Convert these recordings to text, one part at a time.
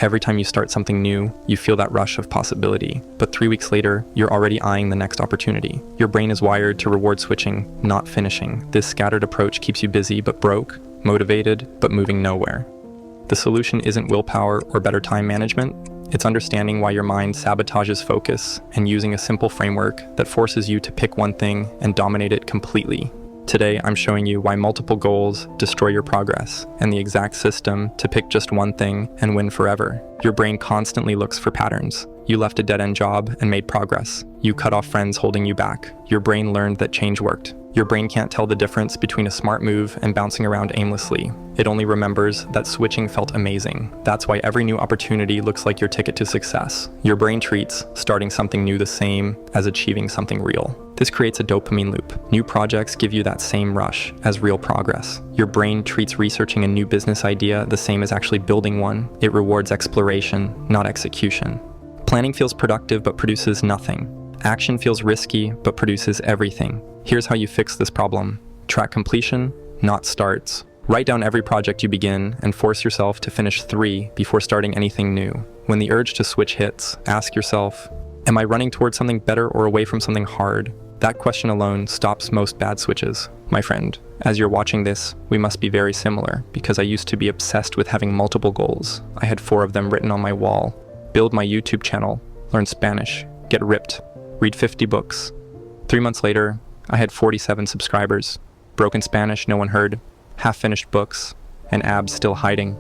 Every time you start something new, you feel that rush of possibility. But 3 weeks later, you're already eyeing the next opportunity. Your brain is wired to reward switching, not finishing. This scattered approach keeps you busy but broke, motivated but moving nowhere. The solution isn't willpower or better time management. It's understanding why your mind sabotages focus and using a simple framework that forces you to pick one thing and dominate it completely. Today, I'm showing you why multiple goals destroy your progress and the exact system to pick just one thing and win forever. Your brain constantly looks for patterns. You left a dead-end job and made progress. You cut off friends holding you back. Your brain learned that change worked. Your brain can't tell the difference between a smart move and bouncing around aimlessly. It only remembers that switching felt amazing. That's why every new opportunity looks like your ticket to success. Your brain treats starting something new the same as achieving something real. This creates a dopamine loop. New projects give you that same rush as real progress. Your brain treats researching a new business idea the same as actually building one. It rewards exploration, not execution. Planning feels productive but produces nothing. Action feels risky but produces everything. Here's how you fix this problem. Track completion, not starts. Write down every project you begin and force yourself to finish 3 before starting anything new. When the urge to switch hits, ask yourself, am I running towards something better or away from something hard? That question alone stops most bad switches. My friend, as you're watching this, we must be very similar because I used to be obsessed with having multiple goals. I had 4 of them written on my wall. Build my YouTube channel, learn Spanish, get ripped, read 50 books. 3 months later, I had 47 subscribers, broken Spanish no one heard, half-finished books, and abs still hiding.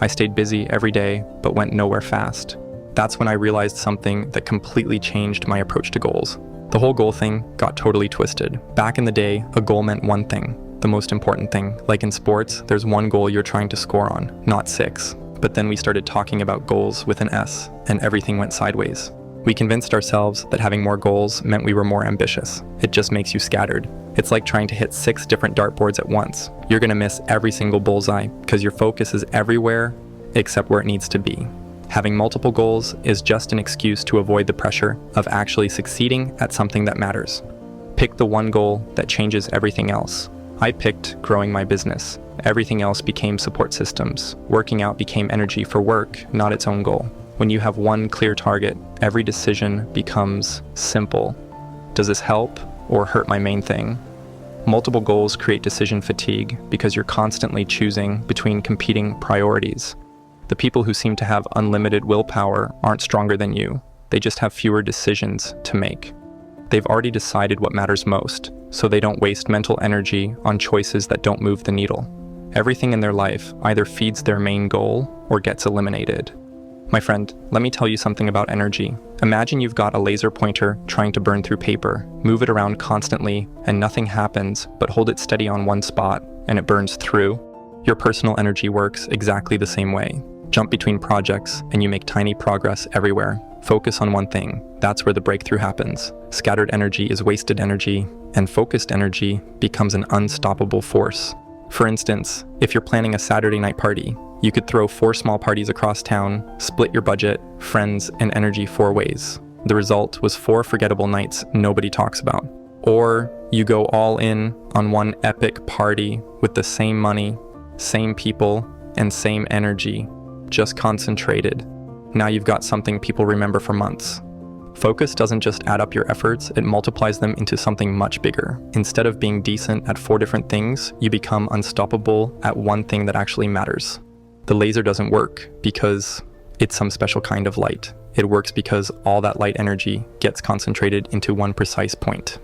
I stayed busy every day, but went nowhere fast. That's when I realized something that completely changed my approach to goals. The whole goal thing got totally twisted. Back in the day, a goal meant one thing, the most important thing. Like in sports, there's one goal you're trying to score on, not 6. But then we started talking about goals with an S, and everything went sideways. We convinced ourselves that having more goals meant we were more ambitious. It just makes you scattered. It's like trying to hit 6 different dartboards at once. You're gonna miss every single bullseye because your focus is everywhere except where it needs to be. Having multiple goals is just an excuse to avoid the pressure of actually succeeding at something that matters. Pick the one goal that changes everything else. I picked growing my business. Everything else became support systems. Working out became energy for work, not its own goal. When you have one clear target, every decision becomes simple. Does this help or hurt my main thing? Multiple goals create decision fatigue because you're constantly choosing between competing priorities. The people who seem to have unlimited willpower aren't stronger than you. They just have fewer decisions to make. They've already decided what matters most, so they don't waste mental energy on choices that don't move the needle. Everything in their life either feeds their main goal or gets eliminated. My friend, let me tell you something about energy. Imagine you've got a laser pointer trying to burn through paper. Move it around constantly and nothing happens, but hold it steady on one spot and it burns through. Your personal energy works exactly the same way. Jump between projects and you make tiny progress everywhere. Focus on one thing. That's where the breakthrough happens. Scattered energy is wasted energy, and focused energy becomes an unstoppable force. For instance, if you're planning a Saturday night party, you could throw 4 small parties across town, split your budget, friends, and energy 4 ways. The result was 4 forgettable nights nobody talks about. Or you go all in on one epic party with the same money, same people, and same energy, just concentrated. Now you've got something people remember for months. Focus doesn't just add up your efforts, it multiplies them into something much bigger. Instead of being decent at 4 different things, you become unstoppable at one thing that actually matters. The laser doesn't work because it's some special kind of light. It works because all that light energy gets concentrated into one precise point.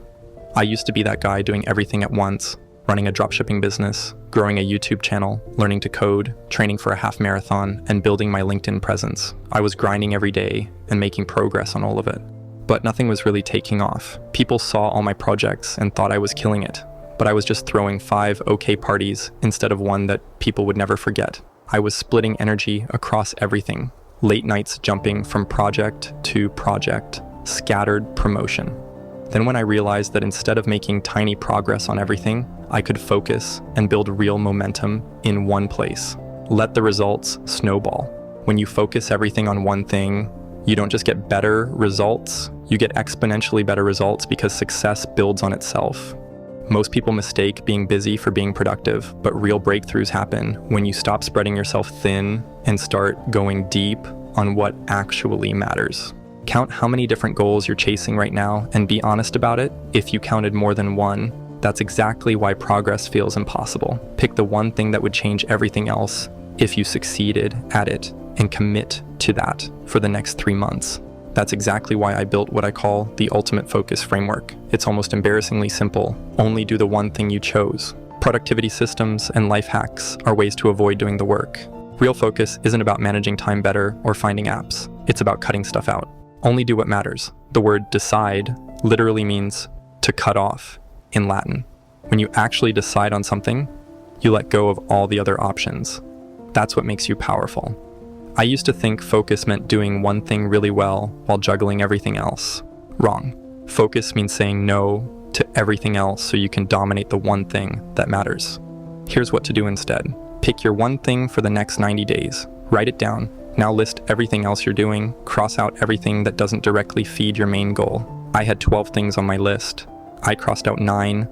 I used to be that guy doing everything at once, running a dropshipping business, growing a YouTube channel, learning to code, training for a half marathon, and building my LinkedIn presence. I was grinding every day and making progress on all of it. But nothing was really taking off. People saw all my projects and thought I was killing it. But I was just throwing 5 okay parties instead of one that people would never forget. I was splitting energy across everything. Late nights jumping from project to project, scattered promotion. Then when I realized that instead of making tiny progress on everything, I could focus and build real momentum in one place. Let the results snowball. When you focus everything on one thing, you don't just get better results, you get exponentially better results because success builds on itself. Most people mistake being busy for being productive, but real breakthroughs happen when you stop spreading yourself thin and start going deep on what actually matters. Count how many different goals you're chasing right now and be honest about it. If you counted more than one, that's exactly why progress feels impossible. Pick the one thing that would change everything else if you succeeded at it, and commit to that for the next 3 months. That's exactly why I built what I call the ultimate focus framework. It's almost embarrassingly simple. Only do the one thing you chose. Productivity systems and life hacks are ways to avoid doing the work. Real focus isn't about managing time better or finding apps. It's about cutting stuff out. Only do what matters. The word decide literally means to cut off in Latin. When you actually decide on something, you let go of all the other options. That's what makes you powerful. I used to think focus meant doing one thing really well while juggling everything else. Wrong. Focus means saying no to everything else so you can dominate the one thing that matters. Here's what to do instead. Pick your one thing for the next 90 days. Write it down. Now list everything else you're doing. Cross out everything that doesn't directly feed your main goal. I had 12 things on my list. I crossed out 9.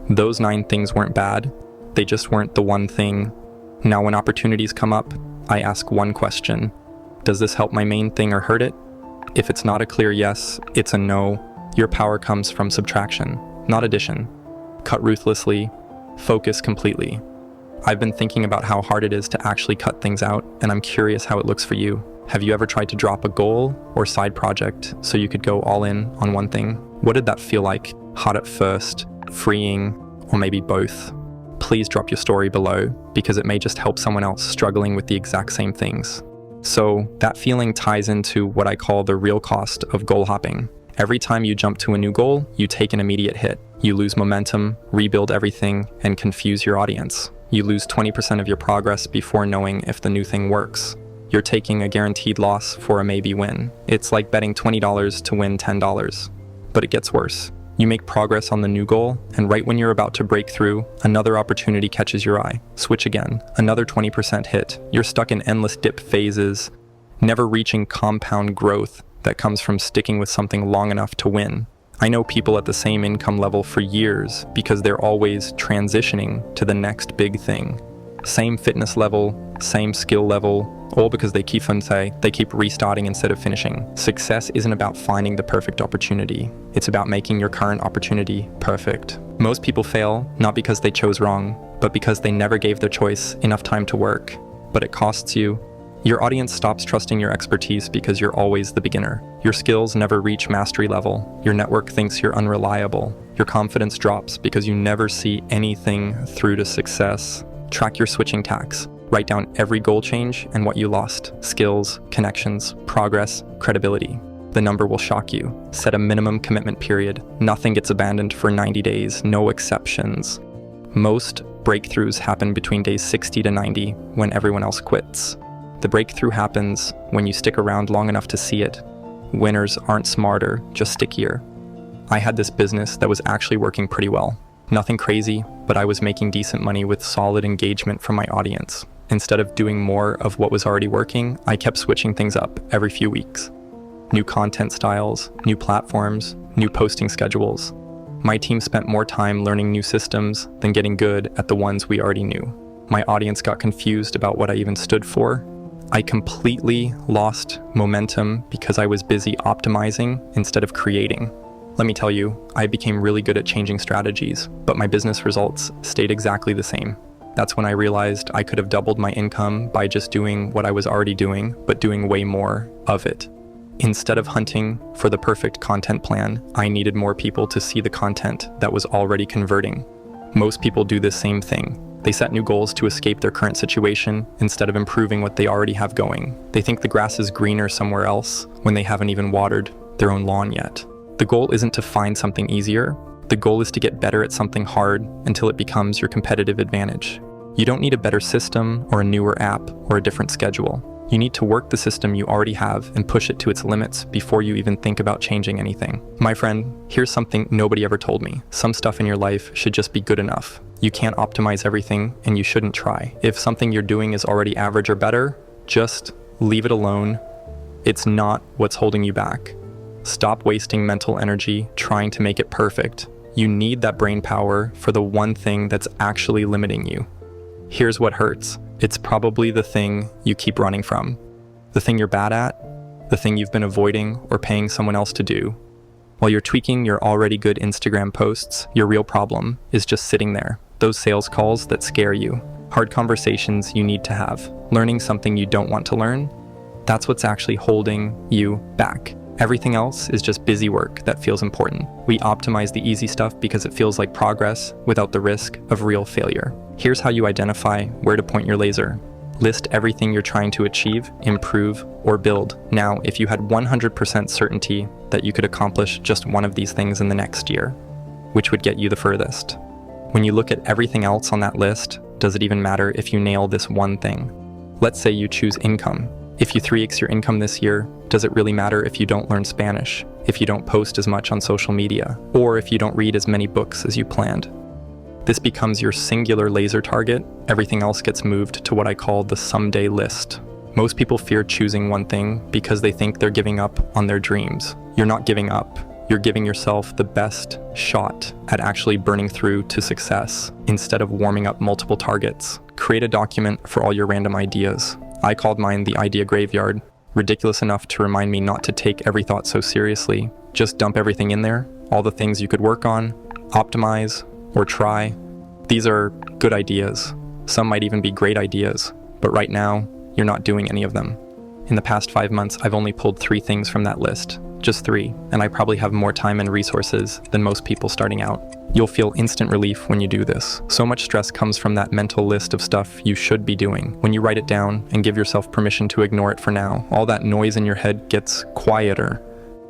Those 9 things weren't bad. They just weren't the one thing. Now when opportunities come up, I ask one question. Does this help my main thing or hurt it? If it's not a clear yes, it's a no. Your power comes from subtraction, not addition. Cut ruthlessly, focus completely. I've been thinking about how hard it is to actually cut things out, and I'm curious how it looks for you. Have you ever tried to drop a goal or side project so you could go all in on one thing? What did that feel like? Hard at first, freeing, or maybe both? Please drop your story below, because it may just help someone else struggling with the exact same things. So that feeling ties into what I call the real cost of goal hopping. Every time you jump to a new goal, you take an immediate hit. You lose momentum, rebuild everything, and confuse your audience. You lose 20% of your progress before knowing if the new thing works. You're taking a guaranteed loss for a maybe win. It's like betting $20 to win $10. But it gets worse. You make progress on the new goal, and right when you're about to break through, another opportunity catches your eye. Switch again, another 20% hit. You're stuck in endless dip phases, never reaching compound growth that comes from sticking with something long enough to win. I know people at the same income level for years because they're always transitioning to the next big thing. Same fitness level, same skill level, all because they keep restarting instead of finishing. Success isn't about finding the perfect opportunity. It's about making your current opportunity perfect. Most people fail not because they chose wrong, but because they never gave their choice enough time to work. But it costs you. Your audience stops trusting your expertise because you're always the beginner. Your skills never reach mastery level. Your network thinks you're unreliable. Your confidence drops because you never see anything through to success. Track your switching tacks. Write down every goal change and what you lost. Skills, connections, progress, credibility. The number will shock you. Set a minimum commitment period. Nothing gets abandoned for 90 days, no exceptions. Most breakthroughs happen between days 60 to 90 when everyone else quits. The breakthrough happens when you stick around long enough to see it. Winners aren't smarter, just stickier. I had this business that was actually working pretty well. Nothing crazy, but I was making decent money with solid engagement from my audience. Instead of doing more of what was already working, I kept switching things up every few weeks. New content styles, new platforms, new posting schedules. My team spent more time learning new systems than getting good at the ones we already knew. My audience got confused about what I even stood for. I completely lost momentum because I was busy optimizing instead of creating. Let me tell you, I became really good at changing strategies, but my business results stayed exactly the same. That's when I realized I could have doubled my income by just doing what I was already doing, but doing way more of it. Instead of hunting for the perfect content plan, I needed more people to see the content that was already converting. Most people do this same thing. They set new goals to escape their current situation instead of improving what they already have going. They think the grass is greener somewhere else when they haven't even watered their own lawn yet. The goal isn't to find something easier. The goal is to get better at something hard until it becomes your competitive advantage. You don't need a better system or a newer app or a different schedule. You need to work the system you already have and push it to its limits before you even think about changing anything. My friend, here's something nobody ever told me. Some stuff in your life should just be good enough. You can't optimize everything, and you shouldn't try. If something you're doing is already average or better, just leave it alone. It's not what's holding you back. Stop wasting mental energy trying to make it perfect. You need that brain power for the one thing that's actually limiting you. Here's what hurts. It's probably the thing you keep running from. The thing you're bad at, the thing you've been avoiding or paying someone else to do. While you're tweaking your already good Instagram posts, your real problem is just sitting there. Those sales calls that scare you, hard conversations you need to have, learning something you don't want to learn. That's what's actually holding you back. Everything else is just busy work that feels important. We optimize the easy stuff because it feels like progress without the risk of real failure. Here's how you identify where to point your laser. List everything you're trying to achieve, improve, or build. Now, if you had 100% certainty that you could accomplish just one of these things in the next year, which would get you the furthest? When you look at everything else on that list, does it even matter if you nail this one thing? Let's say you choose income. If you 3x your income this year, does it really matter if you don't learn Spanish, if you don't post as much on social media, or if you don't read as many books as you planned? This becomes your singular laser target. Everything else gets moved to what I call the someday list. Most people fear choosing one thing because they think they're giving up on their dreams. You're not giving up. You're giving yourself the best shot at actually burning through to success instead of warming up multiple targets. Create a document for all your random ideas. I called mine the idea graveyard. Ridiculous enough to remind me not to take every thought so seriously. Just dump everything in there, all the things you could work on, optimize, or try. These are good ideas. Some might even be great ideas, but right now, you're not doing any of them. In the past 5 months, I've only pulled 3 things from that list. Just 3, and I probably have more time and resources than most people starting out. You'll feel instant relief when you do this. So much stress comes from that mental list of stuff you should be doing. When you write it down and give yourself permission to ignore it for now, all that noise in your head gets quieter.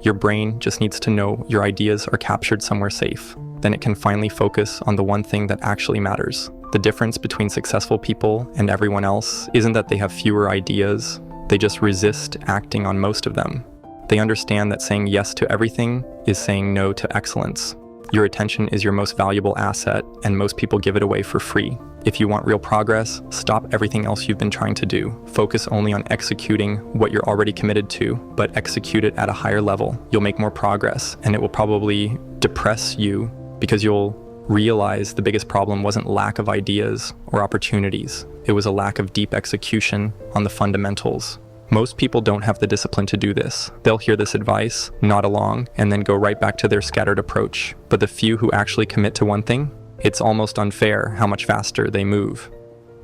Your brain just needs to know your ideas are captured somewhere safe. Then it can finally focus on the one thing that actually matters. The difference between successful people and everyone else isn't that they have fewer ideas, they just resist acting on most of them. They understand that saying yes to everything is saying no to excellence. Your attention is your most valuable asset, and most people give it away for free. If you want real progress, stop everything else you've been trying to do. Focus only on executing what you're already committed to, but execute it at a higher level. You'll make more progress, and it will probably depress you because you'll realize the biggest problem wasn't lack of ideas or opportunities. It was a lack of deep execution on the fundamentals. Most people don't have the discipline to do this. They'll hear this advice, nod along, and then go right back to their scattered approach. But the few who actually commit to one thing, it's almost unfair how much faster they move.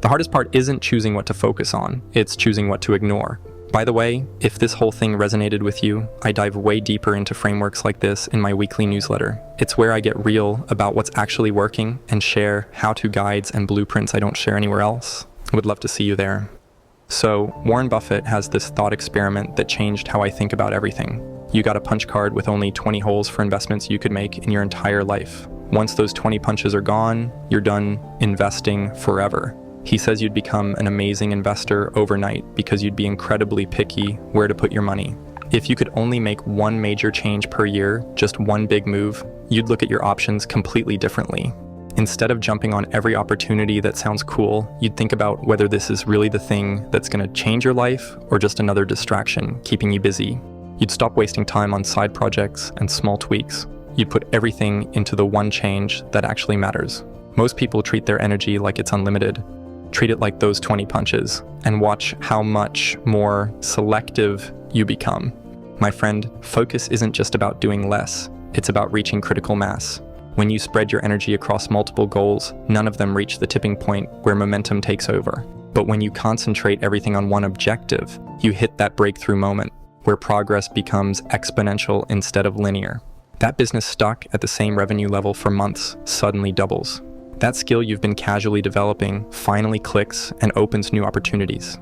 The hardest part isn't choosing what to focus on, it's choosing what to ignore. By the way, if this whole thing resonated with you, I dive way deeper into frameworks like this in my weekly newsletter. It's where I get real about what's actually working and share how-to guides and blueprints I don't share anywhere else. I would love to see you there. So, Warren Buffett has this thought experiment that changed how I think about everything. You got a punch card with only 20 holes for investments you could make in your entire life. Once those 20 punches are gone, you're done investing forever. He says you'd become an amazing investor overnight because you'd be incredibly picky where to put your money. If you could only make one major change per year, just one big move, you'd look at your options completely differently. Instead of jumping on every opportunity that sounds cool, you'd think about whether this is really the thing that's going to change your life or just another distraction keeping you busy. You'd stop wasting time on side projects and small tweaks. You'd put everything into the one change that actually matters. Most people treat their energy like it's unlimited. Treat it like those 20 punches and watch how much more selective you become. My friend, focus isn't just about doing less, it's about reaching critical mass. When you spread your energy across multiple goals, none of them reach the tipping point where momentum takes over. But when you concentrate everything on one objective, you hit that breakthrough moment where progress becomes exponential instead of linear. That business stuck at the same revenue level for months suddenly doubles. That skill you've been casually developing finally clicks and opens new opportunities.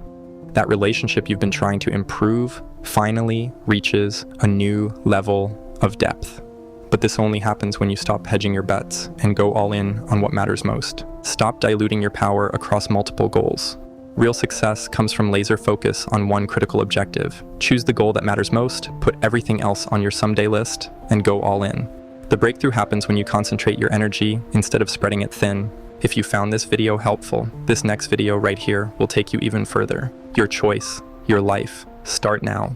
That relationship you've been trying to improve finally reaches a new level of depth. But this only happens when you stop hedging your bets and go all in on what matters most. Stop diluting your power across multiple goals. Real success comes from laser focus on one critical objective. Choose the goal that matters most, put everything else on your someday list, and go all in. The breakthrough happens when you concentrate your energy instead of spreading it thin. If you found this video helpful, this next video right here will take you even further. Your choice, your life, start now.